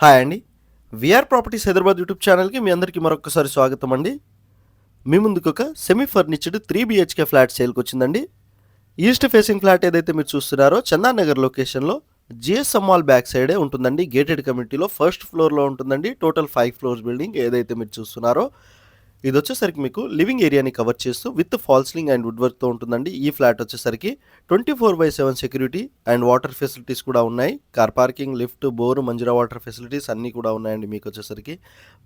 Hi అండి. VR properties Hyderabad YouTube ఛానల్‌కి మీ అందరికీ మరొక్కసారి స్వాగతం అండి. మీ ముందుకు ఒక సెమీ ఫర్నిచర్డ్ 3 బీహెచ్‌కే ఫ్లాట్ సేల్‌కొచ్చిందండి. ఈస్ట్ ఫేసింగ్ ఫ్లాట్ ఏదైతే మీరు చూస్తున్నారో చందాన్ నగర్ లొకేషన్‌లో జిఎస్ఎం మాల్ బ్యాక్ సైడే ఉంటుందండి. గేటెడ్ కమ్యూనిటీలో ఫస్ట్ ఫ్లోర్‌లో ఉంటుందండి. టోటల్ 5 ఫ్లోర్స్ బిల్డింగ్ ఏదైతే మీరు చూస్తున్నారో ఇదొచ్చేసరికి మీకు లివింగ్ ఏరియాని కవర్ చేస్తూ with fall ceiling and wood వర్క్‌తో ఉంటుందండి. ఈ ఫ్లాట్ వచ్చేసరికి 24/7 సెక్యూరిటీ అండ్ వాటర్ ఫెసిలిటీస్ కూడా ఉన్నాయి. Car parking, lift, bore, Manjira water facilities అన్నీ కూడా ఉన్నాయండి. మీకు వచ్చేసరికి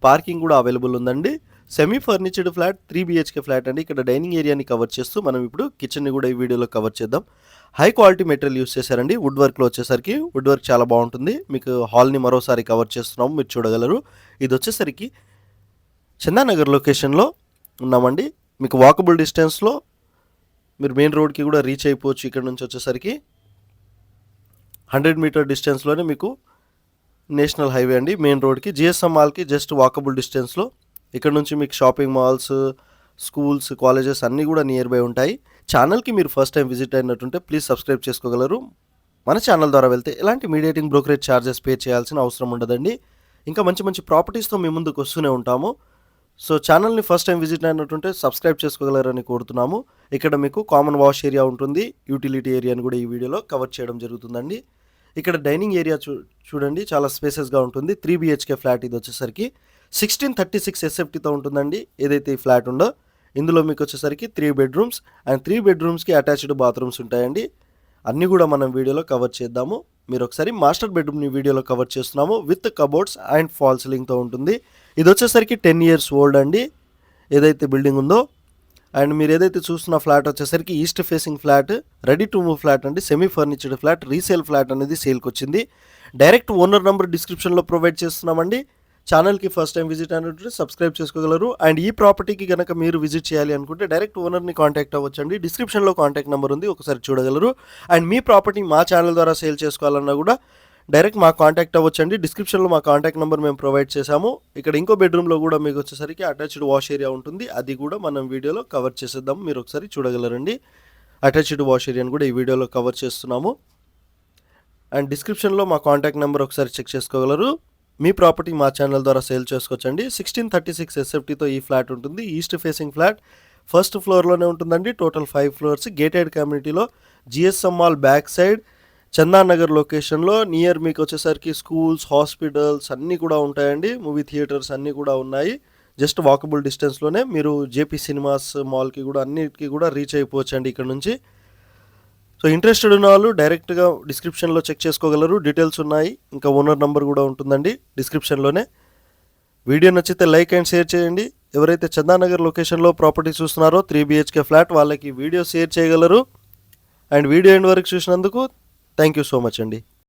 పార్కింగ్ కూడా అవైలబుల్ ఉందండి. Semi furnished flat 3 BHK flat అండి. ఇక్కడ డైనింగ్ ఏరియాని కవర్ చేస్తూ మనం ఇప్పుడు కిచెన్ని కూడా ఈ వీడియోలో కవర్ చేద్దాం. హై క్వాలిటీ మెటీరియల్ యూస్ చేశారండి. వుడ్ వర్క్‌లో వచ్చేసరికి వుడ్ వర్క్ చాలా బాగుంటుంది. మీకు హాల్‌ని మరోసారి కవర్ చేస్తున్నాము, మీరు చూడగలరు. ఇది వచ్చేసరికి చందానగర్ లొకేషన్లో ఉన్నామండి. మీకు వాకబుల్ డిస్టెన్స్లో మీరు మెయిన్ రోడ్కి కూడా రీచ్ అయిపోవచ్చు. ఇక్కడ నుంచి వచ్చేసరికి 100 మీటర్ డిస్టెన్స్లోనే మీకు నేషనల్ హైవే అండి. మెయిన్ రోడ్కి జిఎస్ఎం మాల్కి జస్ట్ వాకబుల్ డిస్టెన్స్లో. ఇక్కడ నుంచి మీకు షాపింగ్ మాల్స్, స్కూల్స్, కాలేజెస్ అన్నీ కూడా నియర్ బై ఉంటాయి. ఛానల్కి మీరు ఫస్ట్ టైం విజిట్ అయినట్టుంటే ప్లీజ్ సబ్స్క్రైబ్ చేసుకోగలరు. మన ఛానల్ ద్వారా వెళ్తే ఎలాంటి మీడియేటింగ్ బ్రోకరేజ్ ఛార్జెస్ పే చేయాల్సిన అవసరం ఉండదండి. ఇంకా మంచి మంచి ప్రాపర్టీస్తో మీ ముందుకు వస్తూనే ఉంటాము. సో ఛానల్ని ఫస్ట్ టైం విజిట్ అయినట్టుంటే సబ్స్క్రైబ్ చేసుకోగలరని కోరుతున్నాము. ఇక్కడ మీకు కామన్ వాష్ ఏరియా ఉంటుంది. యూటిలిటీ ఏరియాని కూడా ఈ వీడియోలో కవర్ చేయడం జరుగుతుందండి. ఇక్కడ డైనింగ్ ఏరియా చూడండి, చాలా స్పేసెస్గా ఉంటుంది. 3 బీహెచ్కే ఫ్లాట్ ఇది వచ్చేసరికి 1636 ఎస్ఎఫ్టీతో ఉంటుందండి. ఏదైతే ఈ ఫ్లాట్ ఉందో ఇందులో మీకు వచ్చేసరికి 3 బెడ్రూమ్స్ అండ్ 3 బెడ్రూమ్స్కి అటాచ్డ్ బాత్రూమ్స్ ఉంటాయండి. అన్నీ కూడా మనం వీడియోలో కవర్ చేద్దాము. మీరు ఒకసారి మాస్టర్ బెడ్రూమ్ని వీడియోలో కవర్ చేస్తున్నాము విత్ కబోర్డ్స్ అండ్ ఫాల్ సీలింగ్తో ఉంటుంది. ఇది వచ్చేసరికి 10 years ఓల్డ్ అండి ఏదైతే బిల్డింగ్ ఉందో. అండ్ మీరు ఏదైతే చూస్తున్న ఫ్లాట్ వచ్చేసరికి east facing flat, ready to move flat అండి. Semi furnished flat, resale flat అనేది సేల్కి వచ్చింది. డైరెక్ట్ ఓనర్ నెంబర్ డిస్క్రిప్షన్లో ప్రొవైడ్ చేస్తున్నామండి. ఛానల్కి ఫస్ట్ టైం విజిట్ అయినట్టు సబ్స్క్రైబ్ చేసుకోగలరు. అండ్ ఈ ప్రాపర్టీకి కనుక మీరు విజిట్ చేయాలి అనుకుంటే డైరెక్ట్ ఓనర్ని కాంటాక్ట్ అవ్వచ్చండి. డిస్క్రిప్షన్లో కాంటాక్ట్ నెంబర్ ఉంది, ఒకసారి చూడగలరు. అండ్ మీ ప్రాపర్టీ మా ఛానల్ ద్వారా సేల్ చేసుకోవాలన్నా కూడా డైరెక్ట్ మా కాంటాక్ట్ అవ్వచ్చండి. డిస్క్రిప్షన్లో మా కాంటాక్ట్ నెంబర్ మేము ప్రొవైడ్ చేశాము. ఇక్కడ ఇంకో బెడ్రూమ్లో కూడా మీకు వచ్చేసరికి అటాచ్డ్ వాష్ ఏరియా ఉంటుంది. అది కూడా మనం వీడియోలో కవర్ చేసేద్దాం, మీరు ఒకసారి చూడగలరండి. అటాచ్డ్ వాష్ ఏరియాని కూడా ఈ వీడియోలో కవర్ చేస్తున్నాము. అండ్ డిస్క్రిప్షన్లో మా కాంటాక్ట్ నెంబర్ ఒకసారి చెక్ చేసుకోగలరు. మీ ప్రాపర్టీ మా ఛానల్ ద్వారా సేల్ చేసుకోవచ్చండి. 1636 ఎస్ఎఫ్టీతో ఈ ఫ్లాట్ ఉంటుంది. ఈస్ట్ ఫేసింగ్ ఫ్లాట్, ఫస్ట్ ఫ్లోర్లోనే ఉంటుందండి. టోటల్ 5 ఫ్లోర్స్, గేటెడ్ కమ్యూనిటీలో GSM mall back side Chandan Nagar లొకేషన్లో నియర్ మీకు వచ్చేసరికి స్కూల్స్, హాస్పిటల్స్ అన్నీ కూడా ఉంటాయండి. మూవీ థియేటర్స్ అన్నీ కూడా ఉన్నాయి. జస్ట్ వాకబుల్ డిస్టెన్స్లోనే మీరు జేపీ సినిమాస్ మాల్కి కూడా అన్నిటికీ కూడా రీచ్ అయిపోవచ్చు అండి ఇక్కడ నుంచి. సో ఇంట్రెస్టెడ్ ఉన్న వాళ్ళు డైరెక్ట్గా డిస్క్రిప్షన్లో చెక్ చేసుకోగలరు, డీటెయిల్స్ ఉన్నాయి. ఇంకా ఓనర్ నెంబర్ కూడా ఉంటుందండి డిస్క్రిప్షన్లోనే. వీడియో నచ్చితే లైక్ అండ్ షేర్ చేయండి. ఎవరైతే చందానగర్ లొకేషన్లో ప్రాపర్టీ చూస్తున్నారో 3 బీహెచ్కే ఫ్లాట్ వాళ్ళకి వీడియో షేర్ చేయగలరు. అండ్ వీడియో ఎండ్ వరకు చూసినందుకు థ్యాంక్ యూ సో మచ్ అండి.